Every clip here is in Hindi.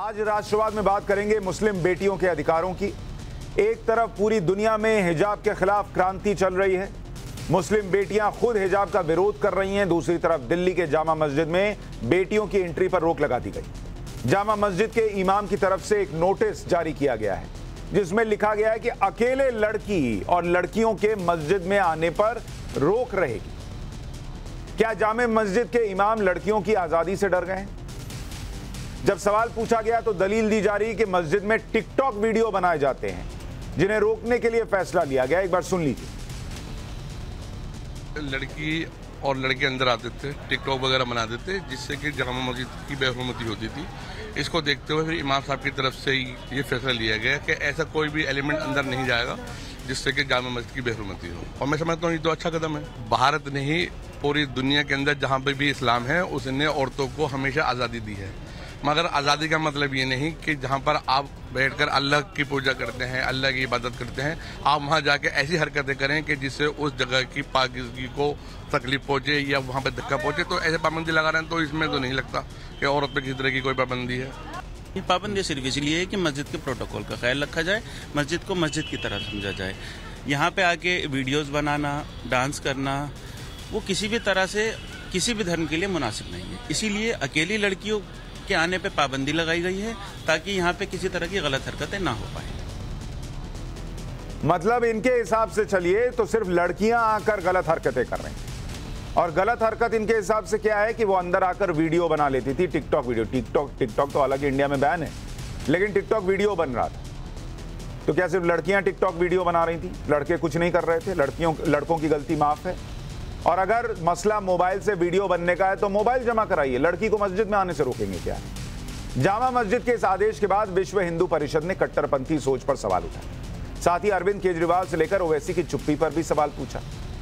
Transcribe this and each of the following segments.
आज राष्ट्रवाद में बात करेंगे मुस्लिम बेटियों के अधिकारों की। एक तरफ पूरी दुनिया में हिजाब के खिलाफ क्रांति चल रही है, मुस्लिम बेटियां खुद हिजाब का विरोध कर रही हैं। दूसरी तरफ दिल्ली के जामा मस्जिद में बेटियों की एंट्री पर रोक लगा दी गई। जामा मस्जिद के इमाम की तरफ से एक नोटिस जारी किया गया है जिसमें लिखा गया है कि अकेले लड़की और लड़कियों के मस्जिद में आने पर रोक रहेगी। क्या जामा मस्जिद के इमाम लड़कियों की आजादी से डर गए? जब सवाल पूछा गया तो दलील दी जा रही कि मस्जिद में टिकटॉक वीडियो बनाए जाते हैं जिन्हें रोकने के लिए फैसला लिया गया। एक बार सुन लीजिए। लड़की और लड़के अंदर आते थे, टिकटॉक वगैरह बना देते, जिससे कि जामा मस्जिद की बेहुरमती होती थी। इसको देखते हुए फिर इमाम साहब की तरफ से ये फैसला लिया गया कि ऐसा कोई भी एलिमेंट अंदर नहीं जाएगा जिससे कि जामा मस्जिद की बेहुरमती हो। और मैं समझता हूँ ये तो अच्छा कदम है। भारत ने ही पूरी दुनिया के अंदर जहाँ पे भी इस्लाम है उसने औरतों को हमेशा आज़ादी दी है, मगर आज़ादी का मतलब ये नहीं कि जहाँ पर आप बैठकर अल्लाह की पूजा करते हैं, अल्लाह की इबादत करते हैं, आप वहाँ जाके ऐसी हरकतें करें कि जिससे उस जगह की पाकीज़गी को तकलीफ पहुँचे या वहाँ पर धक्का पहुँचे। तो ऐसे पाबंदी लगा रहे हैं तो इसमें तो नहीं लगता कि औरत पर किसी तरह की कोई पाबंदी है। ये पाबंदी सिर्फ इसलिए है कि मस्जिद के प्रोटोकॉल का ख्याल रखा जाए, मस्जिद को मस्जिद की तरह समझा जाए। यहाँ पे आके वीडियोस बनाना, डांस करना, वो किसी भी तरह से किसी भी धर्म के लिए मुनासिब नहीं है। इसीलिए अकेली लड़कियों के आने पे पाबंदी लगाई गई है ताकि यहाँ पे किसी तरह की गलत हरकतें ना हो पाए। मतलब इनके हिसाब से चलिए तो सिर्फ लड़कियां आकर गलत हरकतें कर रही हैं, और गलत हरकत इनके हिसाब से क्या है कि वो अंदर आकर वीडियो बना लेती थी, टिकटॉक वीडियो। टिकटॉक तो हालांकि इंडिया में बैन है, लेकिन टिकटॉक वीडियो बन रहा था। तो क्या सिर्फ लड़कियां टिकटॉक वीडियो बना रही थी, लड़के कुछ नहीं कर रहे थे? लड़कों की गलती माफ है। और अगर मसला मोबाइल से वीडियो बनने का है तो मोबाइल जमा कराइए, लड़की को मस्जिद में आने से रोकेंगे क्या? जामा मस्जिद के इस आदेश के बाद विश्व हिंदू परिषद ने कट्टरपंथी सोच पर सवाल उठाया। साथ ही अरविंद केजरीवाल से लेकर ओवैसी की चुप्पी पर भी सवाल पूछा।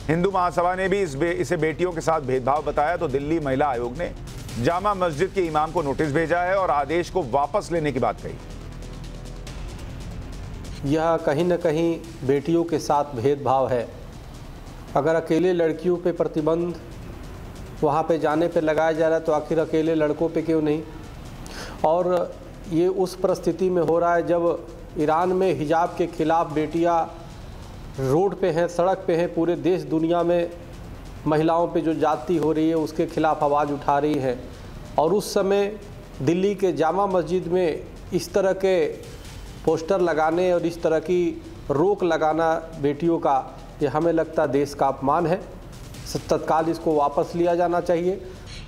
हिंदू महासभा ने भी इसे बेटियों के साथ भेदभाव बताया तो दिल्ली महिला आयोग ने जामा मस्जिद के इमाम को नोटिस भेजा है और आदेश को वापस लेने की बात कही। यह कहीं न कहीं बेटियों के साथ भेदभाव है। अगर अकेले लड़कियों पे प्रतिबंध वहाँ पे जाने पे लगाया जा रहा है तो आखिर अकेले लड़कों पे क्यों नहीं? और ये उस परिस्थिति में हो रहा है जब ईरान में हिजाब के खिलाफ बेटियाँ रोड पे हैं, सड़क पे हैं, पूरे देश दुनिया में महिलाओं पे जो जाती हो रही है उसके खिलाफ आवाज़ उठा रही है। और उस समय दिल्ली के जामा मस्जिद में इस तरह के पोस्टर लगाने और इस तरह की रोक लगाना बेटियों का, ये हमें लगता देश का अपमान है। तत्काल इसको वापस लिया जाना चाहिए।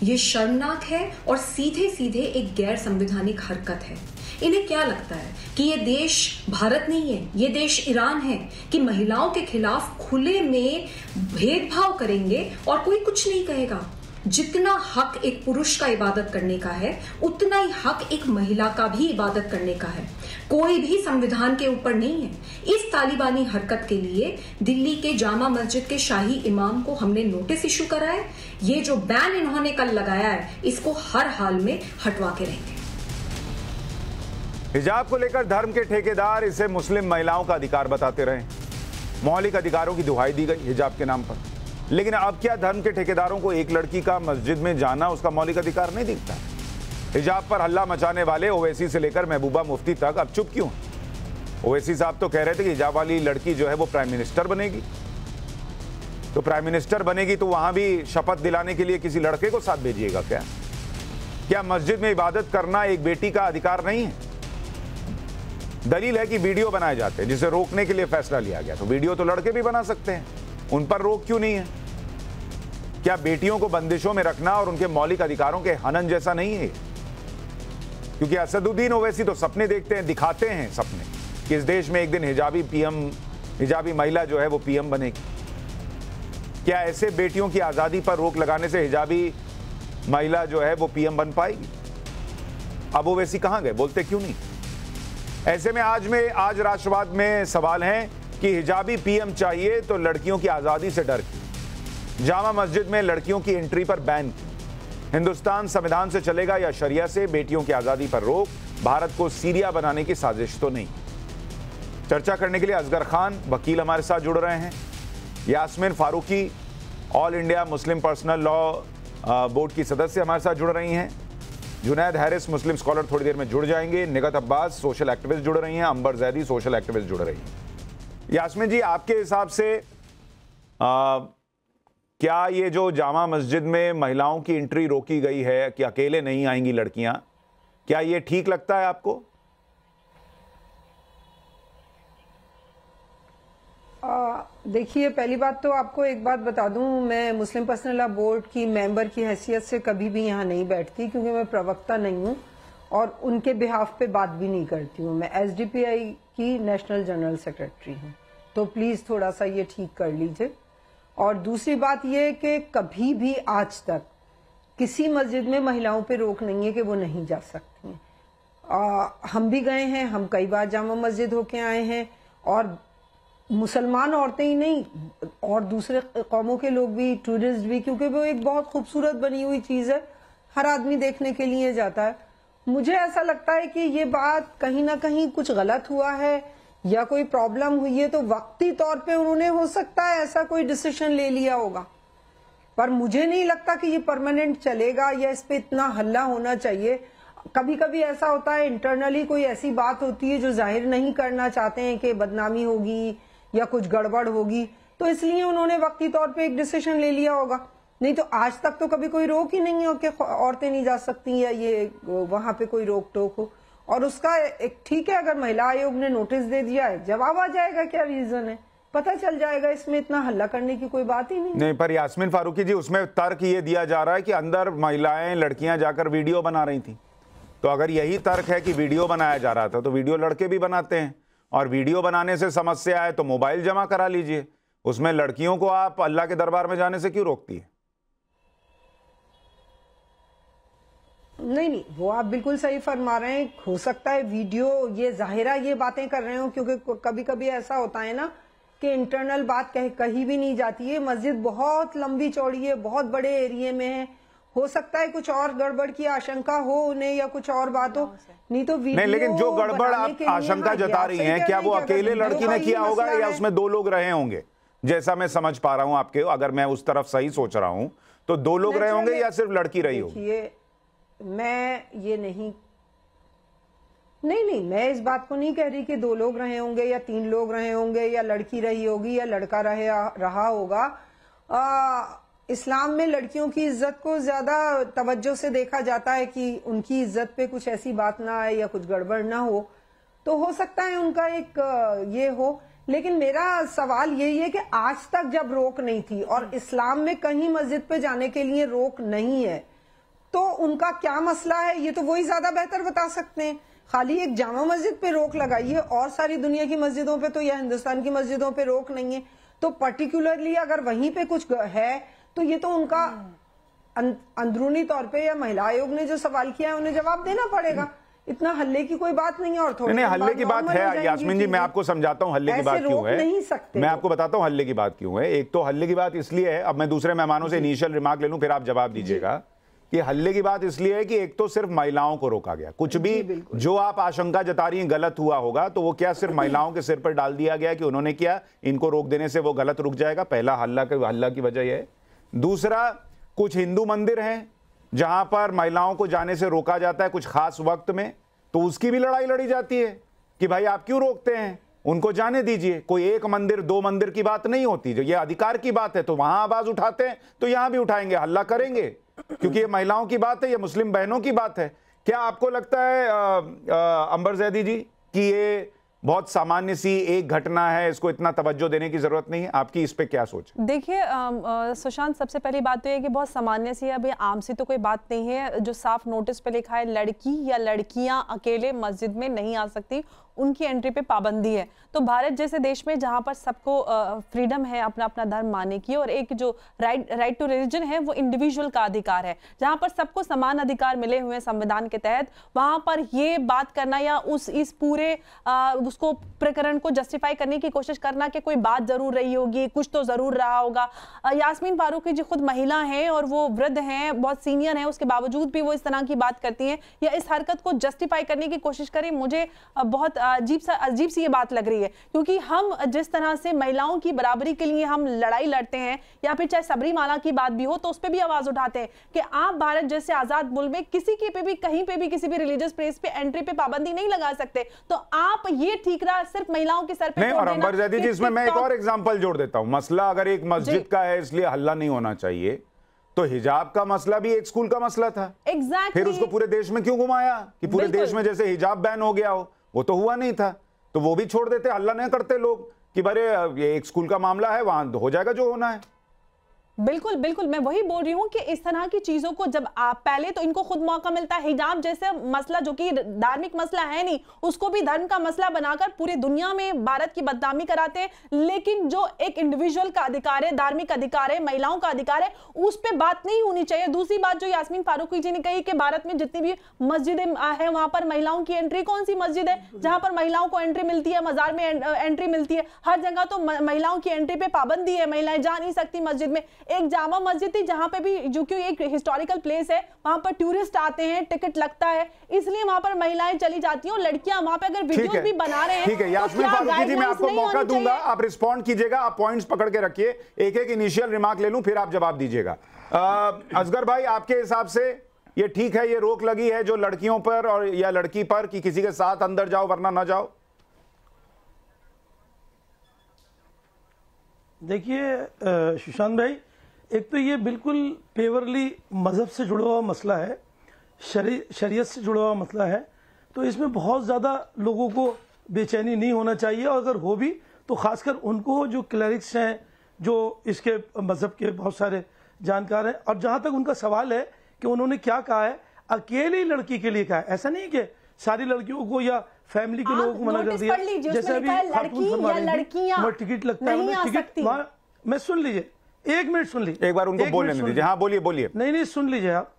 ये शर्मनाक है और सीधे सीधे एक गैर संवैधानिक हरकत है। इन्हें क्या लगता है कि ये देश भारत नहीं है, ये देश ईरान है, कि महिलाओं के खिलाफ खुले में भेदभाव करेंगे और कोई कुछ नहीं कहेगा? जितना हक एक पुरुष का इबादत करने का है उतना ही हक एक महिला का भी इबादत करने का है। कोई भी संविधान के ऊपर नहीं है। इस तालिबानी हरकत के लिए दिल्ली के जामा मस्जिद के शाही इमाम को हमने नोटिस इशू करा है। ये जो बैन इन्होंने कल लगाया है इसको हर हाल में हटवा के रहेंगे। हिजाब को लेकर धर्म के ठेकेदार इसे मुस्लिम महिलाओं का अधिकार बताते रहे। मौलिक अधिकारों की दुहाई दी गई हिजाब के नाम पर। लेकिन अब क्या धर्म के ठेकेदारों को एक लड़की का मस्जिद में जाना उसका मौलिक अधिकार नहीं दिखता? हिजाब पर हल्ला मचाने वाले ओवैसी से लेकर महबूबा मुफ्ती तक अब चुप क्यों? ओवैसी साहब तो कह रहे थे कि हिजाब वाली लड़की जो है वो प्राइम मिनिस्टर बनेगी। तो प्राइम मिनिस्टर बनेगी तो वहां भी शपथ दिलाने के लिए किसी लड़के को साथ भेजिएगा क्या? क्या मस्जिद में इबादत करना एक बेटी का अधिकार नहीं है? दलील है कि वीडियो बनाए जाते हैं जिसे रोकने के लिए फैसला लिया गया। तो वीडियो तो लड़के भी बना सकते हैं, उन पर रोक क्यों नहीं है? क्या बेटियों को बंदिशों में रखना और उनके मौलिक अधिकारों के हनन जैसा नहीं है? क्योंकि असदुद्दीन ओवैसी तो सपने देखते हैं, दिखाते हैं सपने कि इस देश में एक दिन हिजाबी महिला जो है वो पीएम बनेगी। क्या ऐसे बेटियों की आज़ादी पर रोक लगाने से हिजाबी महिला जो है वो पीएम बन पाएगी? अब ओवैसी कहाँ गए, बोलते क्यों नहीं? ऐसे में आज राष्ट्रवाद में सवाल है कि हिजाबी पीएम चाहिए तो लड़कियों की आज़ादी से डर क्यों? जामा मस्जिद में लड़कियों की एंट्री पर बैन क्यों? हिंदुस्तान संविधान से चलेगा या शरिया से? बेटियों की आज़ादी पर रोक भारत को सीरिया बनाने की साजिश तो नहीं? चर्चा करने के लिए असगर खान वकील हमारे साथ जुड़ रहे हैं, Yasmeen Farooqui All India Muslim Personal Law Board की सदस्य हमारे साथ जुड़ रही हैं, जुनैद हैरिस मुस्लिम स्कॉलर थोड़ी देर में जुड़ जाएंगे, निगत अब्बास सोशल एक्टिविस्ट जुड़ रही हैं, अंबर जैदी सोशल एक्टिविस्ट जुड़ रही हैं। यास्मीन जी, आपके हिसाब से क्या ये जो जामा मस्जिद में महिलाओं की एंट्री रोकी गई है कि अकेले नहीं आएंगी लड़कियां, क्या ये ठीक लगता है आपको? देखिए, पहली बात तो आपको एक बात बता दूं, मैं मुस्लिम पर्सनल लॉ बोर्ड की मेंबर की हैसियत से कभी भी यहाँ नहीं बैठती, क्योंकि मैं प्रवक्ता नहीं हूँ और उनके बिहाफ पे बात भी नहीं करती हूँ। मैं SDPI की नेशनल जनरल सेक्रेटरी हूँ, तो प्लीज थोड़ा सा ये ठीक कर लीजिए। और दूसरी बात ये कि कभी भी आज तक किसी मस्जिद में महिलाओं पे रोक नहीं है कि वो नहीं जा सकती हैं। हम भी गए हैं, हम कई बार जामा मस्जिद होके आए हैं, और मुसलमान औरतें ही नहीं और दूसरे कौमों के लोग भी, टूरिस्ट भी, क्योंकि वो एक बहुत खूबसूरत बनी हुई चीज है, हर आदमी देखने के लिए जाता है। मुझे ऐसा लगता है कि ये बात कहीं ना कहीं कुछ गलत हुआ है या कोई प्रॉब्लम हुई है, तो वक्ती तौर पे उन्होंने हो सकता है ऐसा कोई डिसीजन ले लिया होगा, पर मुझे नहीं लगता कि ये परमानेंट चलेगा या इस पे इतना हल्ला होना चाहिए। कभी कभी ऐसा होता है, इंटरनली कोई ऐसी बात होती है जो जाहिर नहीं करना चाहते हैं कि बदनामी होगी या कुछ गड़बड़ होगी, तो इसलिए उन्होंने वक्ती तौर पे एक डिसीजन ले लिया होगा। नहीं तो आज तक तो कभी कोई रोक ही नहीं हो कि औरतें नहीं जा सकती या ये वहां पे कोई रोक टोक हो। और उसका एक ठीक है, अगर महिला आयोग ने नोटिस दे दिया है, जवाब आ जाएगा क्या रीजन है, पता चल जाएगा, इसमें इतना हल्ला करने की कोई बात ही नहीं। पर यास्मीन फारूकी जी, उसमें तर्क ये दिया जा रहा है कि अंदर महिलाएं, लड़कियां जाकर वीडियो बना रही थी, तो अगर यही तर्क है कि वीडियो बनाया जा रहा था तो वीडियो लड़के भी बनाते हैं, और वीडियो बनाने से समस्या है तो मोबाइल जमा करा लीजिए। उसमें लड़कियों को आप अल्लाह के दरबार में जाने से क्यों रोकती है? नहीं, वो आप बिल्कुल सही फरमा रहे हैं। हो सकता है वीडियो ये जाहिरा ये बातें कर रहे हो, क्योंकि कभी कभी ऐसा होता है ना कि इंटरनल बात कहीं भी नहीं जाती है। मस्जिद बहुत लंबी चौड़ी है, बहुत बड़े एरिया में है, हो सकता है कुछ और गड़बड़ की आशंका हो उन्हें या कुछ और बात हो, नहीं तो वीडियो नहीं। लेकिन जो गड़बड़ आप आशंका जता रही हैं, क्या वो अकेले लड़की ने किया होगा या उसमें दो लोग रहे होंगे? जैसा मैं समझ पा रहा हूं आपके, अगर मैं उस तरफ सही सोच रहा हूं तो दो लोग रहे होंगे या सिर्फ लड़की रही होगी? मैं ये नहीं, मैं इस बात को नहीं कह रही कि दो लोग रहे होंगे या तीन लोग रहे होंगे या लड़की रही होगी या लड़का रहा होगा। इस्लाम में लड़कियों की इज्जत को ज्यादा तवज्जो से देखा जाता है कि उनकी इज्जत पे कुछ ऐसी बात ना आए या कुछ गड़बड़ ना हो, तो हो सकता है उनका एक ये हो। लेकिन मेरा सवाल यही है कि आज तक जब रोक नहीं थी और इस्लाम में कहीं मस्जिद पे जाने के लिए रोक नहीं है, तो उनका क्या मसला है, ये तो वही ज्यादा बेहतर बता सकते हैं। खाली एक जामा मस्जिद पे रोक लगाई है और सारी दुनिया की मस्जिदों पे तो या हिंदुस्तान की मस्जिदों पे रोक नहीं है, तो पर्टिकुलरली अगर वहीं पे कुछ है तो ये तो उनका अंदरूनी तौर पे या महिला आयोग ने जो सवाल किया है उन्हें जवाब देना पड़ेगा। इतना हल्ले की कोई बात नहीं है। और थोड़ी नहीं, हल्ले की बात है यास्मीन जी, मैं आपको समझाता हूं हल्ले की बात क्यों है। नहीं सकते, मैं आपको बताता हूं हल्ले की बात क्यों है। एक तो हल्ले की बात इसलिए है, अब मैं दूसरे मेहमानों से इनिशियल रिमार्क ले लूं फिर आप जवाब दीजिएगा, कि हल्ले की बात इसलिए है कि एक तो सिर्फ महिलाओं को रोका गया, कुछ भी जो आप आशंका जता रही हैं गलत हुआ होगा तो वो क्या सिर्फ महिलाओं के सिर पर डाल दिया गया कि उन्होंने किया, इनको रोक देने से वो गलत रुक जाएगा। पहला हल्ला की वजह यह है। दूसरा, कुछ हिंदू मंदिर हैं जहां पर महिलाओं को जाने से रोका जाता है कुछ खास वक्त में, तो उसकी भी लड़ाई लड़ी जाती है कि भाई आप क्यों रोकते हैं, उनको जाने दीजिए। कोई एक मंदिर दो मंदिर की बात नहीं होती, जो ये अधिकार की बात है तो वहां आवाज उठाते हैं तो यहां भी उठाएंगे, हल्ला करेंगे, क्योंकि ये महिलाओं की बात है, ये मुस्लिम बहनों की बात है। क्या आपको लगता है अंबर जैदी जी कि ये बहुत सामान्य सी एक घटना है, इसको इतना तवज्जो देने की जरूरत नहीं है? आपकी इस पे क्या सोच? देखिए सुशांत, सबसे पहली बात तो ये कि बहुत सामान्य सी है, अभी आम सी तो कोई बात नहीं है। जो साफ नोटिस पे लिखा है लड़की या लड़कियां अकेले मस्जिद में नहीं आ सकती, उनकी एंट्री पे पाबंदी है। तो भारत जैसे देश में जहां पर सबको फ्रीडम है अपना अपना धर्म मानने की, और एक जो राइट टू रिलीजन है वो इंडिविजुअल का अधिकार है, जहां पर सबको समान अधिकार मिले हुए हैं संविधान के तहत, वहां पर ये बात करना या इस पूरे उसको प्रकरण को जस्टिफाई करने की कोशिश करना कि कोई बात जरूर रही होगी, कुछ तो जरूर रहा होगा। यास्मीन फारूकी जी खुद महिला हैं और वो वृद्ध हैं, बहुत सीनियर हैं, उसके बावजूद भी वो इस तरह की बात करती हैं या इस हरकत को जस्टिफाई करने की कोशिश करें, मुझे बहुत अजीब सी ये बात लग रही है, क्योंकि हम जिस तरह से महिलाओं की बराबरी के लिए हम लड़ाई लड़ते हैं, या फिर चाहे सबरीमाला की बात भी हो तो उस पर भी आवाज उठाते हैं कि आप भारत जैसे आजाद मुल्क में किसी के पे भी कहीं पे भी किसी भी रिलीजियस प्लेस पे एंट्री पे पाबंदी नहीं लगा सकते। तो आप ये ठीक रहा सिर्फ महिलाओं के सर पे नहीं। और अंबर ज़ैदी जी, इसमें मैं एक और एग्जांपल जोड़ देता हूं। मसला अगर एक मस्जिद का है इसलिए हल्ला नहीं होना चाहिए, तो हिजाब का मसला भी एक स्कूल का मसला था। एग्जैक्टली। फिर उसको पूरे देश में क्यों घुमाया कि पूरे देश में जैसे हिजाब बैन हो गया हो? वो तो हुआ नहीं था, तो वो भी छोड़ देते, हल्ला नहीं करते लोग कि भरे ये एक स्कूल का मामला है, वहां हो जाएगा जो होना है। बिल्कुल बिल्कुल, मैं वही बोल रही हूँ कि इस तरह की चीजों को जब आप पहले तो इनको खुद मौका मिलता है, हिजाब जैसे मसला जो कि धार्मिक मसला है नहीं, उसको भी धर्म का मसला बनाकर पूरी दुनिया में भारत की बदनामी कराते हैं। लेकिन जो एक इंडिविजुअल का अधिकार है, धार्मिक अधिकार है, महिलाओं का अधिकार है, उस पर बात नहीं होनी चाहिए। दूसरी बात जो यास्मीन फारूकी जी ने कही कि भारत में जितनी भी मस्जिदें हैं वहां पर महिलाओं की एंट्री, कौन सी मस्जिद है जहां पर महिलाओं को एंट्री मिलती है? मजार में एंट्री मिलती है, हर जगह तो महिलाओं की एंट्री पे पाबंदी है, महिलाएं जा नहीं सकती मस्जिद में। एक जामा मस्जिद थी जहां पे भी, जो कि एक हिस्टोरिकल प्लेस है, वहां पर टूरिस्ट आते हैं, टिकट लगता है, इसलिए वहां पर महिलाएं चली जाती हैं। और लड़कियां वहां पे अगर वीडियोस भी बना रहे हैं, ठीक है यास्मीन फारूकी जी, मैं आपको मौका दूंगा, आप रिस्पॉन्ड कीजिएगा, आप पॉइंट्स पकड़ के रखिए, एक एक इनिशियल रिमार्क ले लूं फिर आप जवाब दीजिएगा। असगर भाई, आपके हिसाब से ये ठीक है, ये रोक लगी है जो लड़कियों पर और या लड़की पर कि किसी के साथ अंदर जाओ वरना ना जाओ? देखिए सुशांत भाई, एक तो ये बिल्कुल पेवरली मजहब से जुड़ा हुआ मसला है, शरीयत से जुड़ा हुआ मसला है, तो इसमें बहुत ज़्यादा लोगों को बेचैनी नहीं होना चाहिए। और अगर हो भी तो खासकर उनको जो क्लरिक्स हैं, जो इसके मजहब के बहुत सारे जानकार हैं। और जहाँ तक उनका सवाल है कि उन्होंने क्या कहा है, अकेली लड़की के लिए कहा है, ऐसा नहीं कि सारी लड़कियों को या फैमिली के लोगों को मना कर दिया। जैसे अभी खातून फरमा रही थी, टिकट लगता है, टिकट, मैं सुन लीजिए, एक मिनट सुन लीजिए, एक बार उनको बोलने दीजिए। हाँ बोलिए बोलिए। नहीं सुन लीजिए आप।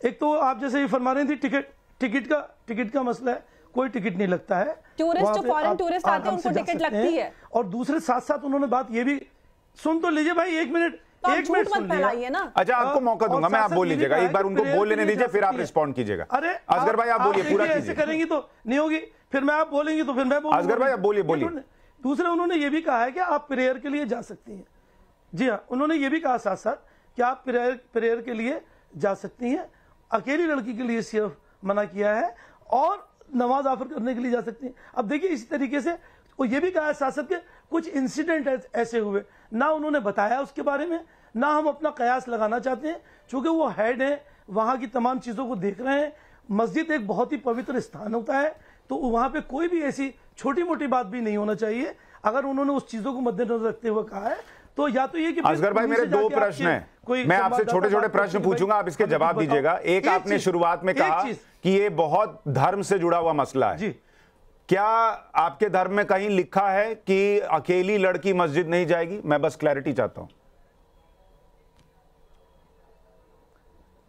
एक तो आप जैसे ये फरमा रही थी टिकट का मसला है, कोई टिकट नहीं लगता है, टूरिस्ट जो फॉरेन टूरिस्ट आते हैं उनको टिकट लगती है। और दूसरे साथ साथ उन्होंने बात ये भी, सुन तो लीजिए भाई, एक मिनट सुन लीजिए ना। अच्छा आपको मौका दूंगा मैं, आप बोल लीजिएगा, एक बार उनको बोल लेने दीजिए फिर आप रिस्पॉन्ड कीजिएगा। अरे असगर भाई आप बोलिए, पूरा कीजिए। ऐसे करेंगी तो नहीं होगी, फिर मैं आप बोलेंगी तो फिर मैं बोलूंगा। असगर भाई आप बोलिए बोलिए। दूसरे उन्होंने ये भी कहा है कि आप प्रेयर के लिए जा सकती हैं। जी हाँ, उन्होंने ये भी कहा साथ साथ कि आप प्रेयर के लिए जा सकती हैं, अकेली लड़की के लिए सिर्फ मना किया है, और नमाज ऑफर करने के लिए जा सकती हैं। अब देखिए इसी तरीके से वो ये भी कहा है साथ साथ के कुछ इंसिडेंट ऐसे हुए, ना उन्होंने बताया उसके बारे में, ना हम अपना कयास लगाना चाहते हैं, चूंकि वो हेड है, वहाँ की तमाम चीज़ों को देख रहे हैं। मस्जिद एक बहुत ही पवित्र स्थान होता है, तो वहाँ पे कोई भी ऐसी छोटी मोटी बात भी नहीं होना चाहिए। अगर उन्होंने उस चीज़ों को मद्देनजर रखते हुए कहा है तो या तो ये कि असगर भाई मेरे दो प्रश्न हैं, मैं आपसे छोटे छोटे प्रश्न पूछूंगा, आप इसके जवाब दीजिएगा। एक आपने शुरुआत में कहा कि ये बहुत धर्म से जुड़ा हुआ मसला है, क्या आपके धर्म में कहीं लिखा है कि अकेली लड़की मस्जिद नहीं जाएगी? मैं बस क्लैरिटी चाहता हूं।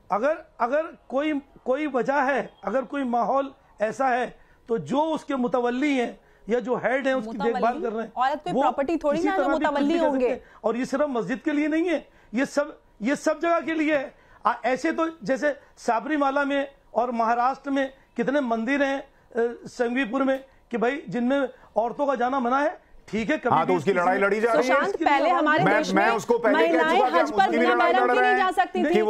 अगर कोई वजह है, अगर कोई माहौल ऐसा है, तो जो उसके मुतवल्ली हैं या जो हेड है उसकी देखभाल कर रहे हैं, औरत कोई प्रॉपर्टी थोड़ी ना जो मुतवल्ली होंगे। और ये सिर्फ मस्जिद के लिए नहीं है, ये सब जगह के लिए है। ऐसे तो जैसे साबरीमाला में और महाराष्ट्र में कितने मंदिर हैं, संगवीपुर में, कि भाई जिनमें औरतों का जाना मना है, ठीक है, कभी तो उसकी लड़ाई लड़ी जा रही है। पहले हमारे देश में उसको पहले कह चुका हज पर बिना महरम के नहीं जा सकती थी, लेकिन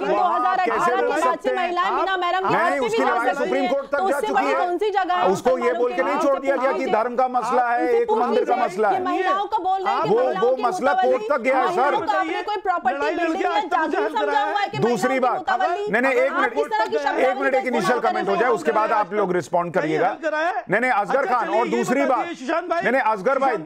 2018 के बाद से महिलाएं बिना महरम के हज पे भी जा सकती सुप्रीम कोर्ट तक जा चुकी है। कौन सी जगह है उसको ये बोल के नहीं छोड़ दिया गया कि धर्म का मसला है, एक मंदिर का मसला है। महिलाओं का बोल रहे हैं, वो मसला कोर्ट तक गया है सर। कोई प्रॉपर्टी बिल्डिंग या जागीर समझा हुआ है कि दूसरी बात, नहीं एक मिनट एक इनिशियल कमेंट हो जाए, उसके बाद आप लोग रिस्पॉन्ड करिएगा। नहीं असगर खान, और दूसरी बात, नहीं असगर भाई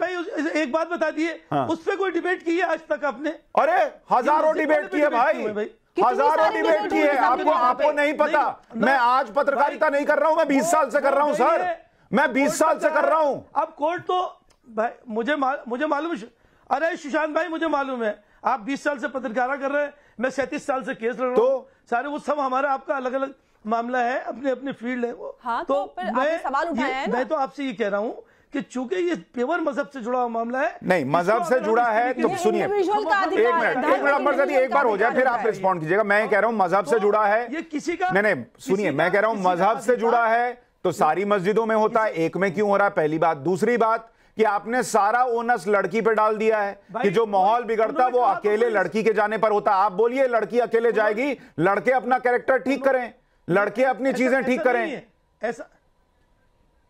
एक बात बता दिए, उस पर कोई डिबेट की है आज तक आपने? अरे हजारों डिबेट की है भाई, हजारों डिबेट की है। आपको नहीं पता, मैं आज पत्रकारिता नहीं कर रहा हूं, मैं 20 साल से कर रहा हूं सर, मैं 20 साल से कर रहा हूं। अब कोर्ट तो भाई मुझे मालूम है, अरे सुशांत भाई मुझे मालूम है, आप 20 साल से पत्रकारिता कर रहे हैं, मैं 37 साल से केस लड़ रहा हूं, सारे वो सब हमारा आपका अलग अलग मामला है, अपने अपने फील्ड है वो। हाँ, तो मैं तो आपसे ये कह रहा हूं कि चूंकि ये पेवर मजहब से जुड़ा हुआ मामला है, नहीं मजहब से जुड़ा है तो सुनिए, एक मिनट अमर ज़ैदी, एक बार हो जाए फिर आप रिस्पॉन्ड कीजिएगा। मैं कह रहा हूं मजहब से जुड़ा है, ये किसी का नहीं सुनिए, मैं कह रहा हूं मजहब से जुड़ा है तो सारी मस्जिदों में होता है, एक में क्यों हो रहा है? पहली बात। दूसरी बात कि आपने सारा ओनस लड़की पे डाल दिया है कि जो माहौल बिगड़ता वो अकेले लड़की के जाने पर होता। आप बोलिए लड़की अकेले जाएगी? लड़के अपना कैरेक्टर ठीक करें, लड़के अपनी चीजें ठीक करें। ऐसा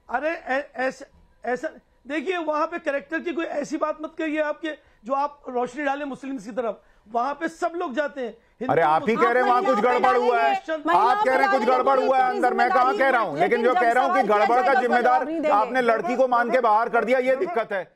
अरे ऐसा देखिए, वहां पे कैरेक्टर की कोई ऐसी बात मत कहिए आपके जो आप रोशनी डालें मुस्लिम्स की तरफ। वहां पे सब लोग जाते हैं। अरे आप ही कह रहे हैं वहां कुछ गड़बड़ हुआ है, आप कह रहे हैं कुछ गड़बड़ हुआ है अंदर, मैं कहां कह रहा हूं। लेकिन जो कह रहा हूं कि गड़बड़ का जिम्मेदार आपने लड़की को मान के बाहर कर दिया, ये दिक्कत है।